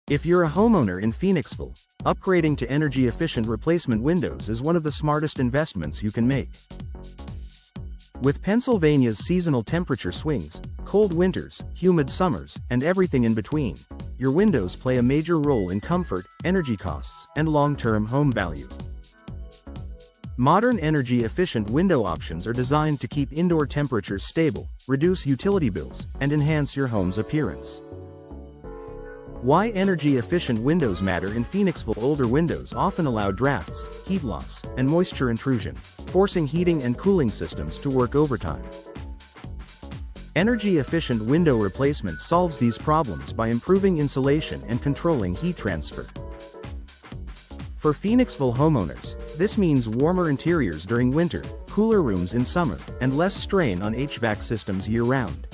If you're a homeowner in Phoenixville, upgrading to energy-efficient replacement windows is one of the smartest investments you can make. With Pennsylvania's seasonal temperature swings, cold winters, humid summers, and everything in between, your windows play a major role in comfort, energy costs, and long-term home value. Modern energy-efficient window options are designed to keep indoor temperatures stable, reduce utility bills, and enhance your home's appearance. Why energy-efficient windows matter in Phoenixville. Older windows often allow drafts, heat loss, and moisture intrusion, forcing heating and cooling systems to work overtime. Energy-efficient window replacement solves these problems by improving insulation and controlling heat transfer. For Phoenixville homeowners, this means warmer interiors during winter, cooler rooms in summer, and less strain on HVAC systems year-round.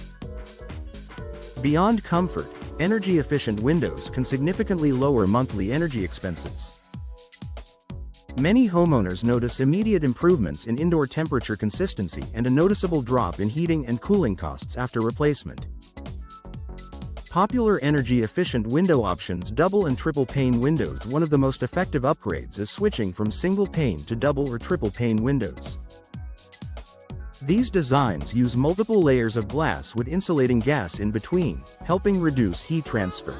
Beyond comfort, energy-efficient windows can significantly lower monthly energy expenses. Many homeowners notice immediate improvements in indoor temperature consistency and a noticeable drop in heating and cooling costs after replacement. Popular energy-efficient window options. Double and triple pane windows. One of the most effective upgrades is switching from single pane to double or triple pane windows. These designs use multiple layers of glass with insulating gas in between, helping reduce heat transfer.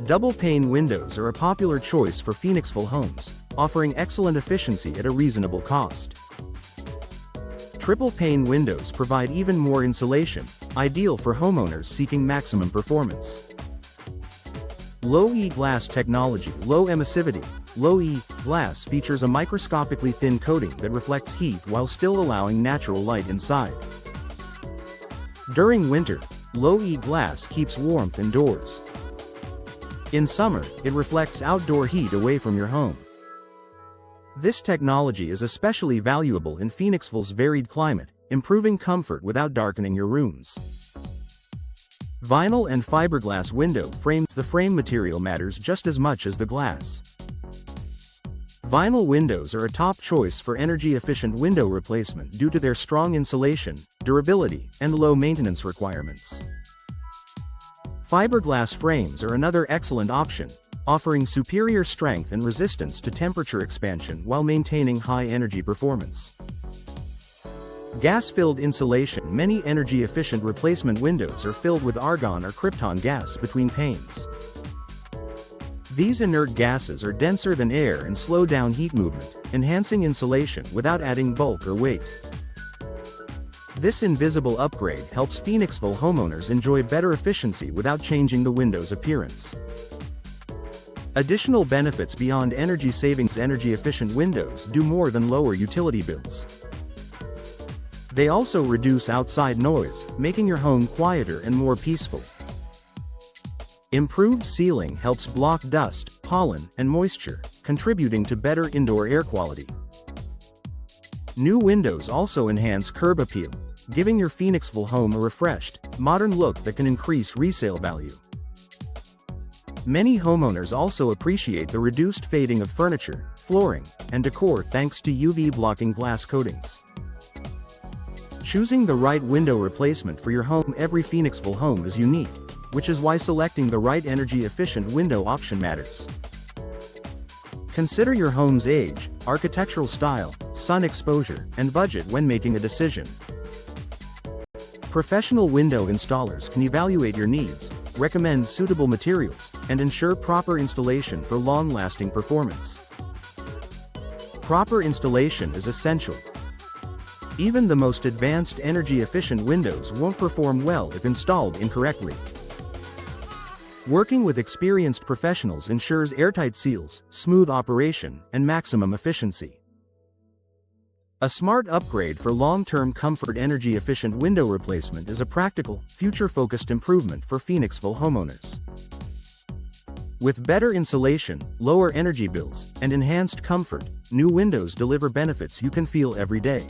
Double-pane windows are a popular choice for Phoenixville homes, offering excellent efficiency at a reasonable cost. Triple-pane windows provide even more insulation, ideal for homeowners seeking maximum performance. Low-E glass technology. Low emissivity. Low-E glass features a microscopically thin coating that reflects heat while still allowing natural light inside. During winter, low-E glass keeps warmth indoors. In summer, it reflects outdoor heat away from your home. This technology is especially valuable in Phoenixville's varied climate, improving comfort without darkening your rooms. Vinyl and fiberglass window frames. The frame material matters just as much as the glass. Vinyl windows are a top choice for energy-efficient window replacement due to their strong insulation, durability, and low maintenance requirements. Fiberglass frames are another excellent option, offering superior strength and resistance to temperature expansion while maintaining high energy performance. Gas-filled insulation. Many energy-efficient replacement windows are filled with argon or krypton gas between panes. These inert gases are denser than air and slow down heat movement, enhancing insulation without adding bulk or weight. This invisible upgrade helps Phoenixville homeowners enjoy better efficiency without changing the window's appearance. Additional benefits beyond energy savings. Energy-efficient windows do more than lower utility bills. They also reduce outside noise, making your home quieter and more peaceful. Improved sealing helps block dust, pollen, and moisture, contributing to better indoor air quality. New windows also enhance curb appeal, giving your Phoenixville home a refreshed, modern look that can increase resale value. Many homeowners also appreciate the reduced fading of furniture, flooring, and decor thanks to UV-blocking glass coatings. Choosing the right window replacement for your home. Every Phoenixville home is unique, which is why selecting the right energy-efficient window option matters. Consider your home's age, architectural style, sun exposure, and budget when making a decision. Professional window installers can evaluate your needs, recommend suitable materials, and ensure proper installation for long-lasting performance. Proper installation is essential. Even the most advanced energy-efficient windows won't perform well if installed incorrectly. Working with experienced professionals ensures airtight seals, smooth operation, and maximum efficiency. A smart upgrade for long-term comfort. Energy-efficient window replacement is a practical, future-focused improvement for Phoenixville homeowners. With better insulation, lower energy bills, and enhanced comfort, new windows deliver benefits you can feel every day.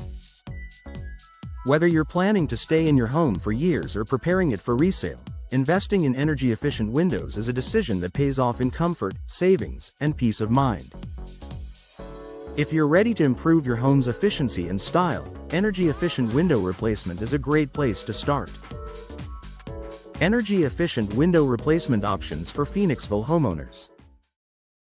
Whether you're planning to stay in your home for years or preparing it for resale, investing in energy-efficient windows is a decision that pays off in comfort, savings, and peace of mind. If you're ready to improve your home's efficiency and style, energy-efficient window replacement is a great place to start. Energy-efficient window replacement options for Phoenixville homeowners.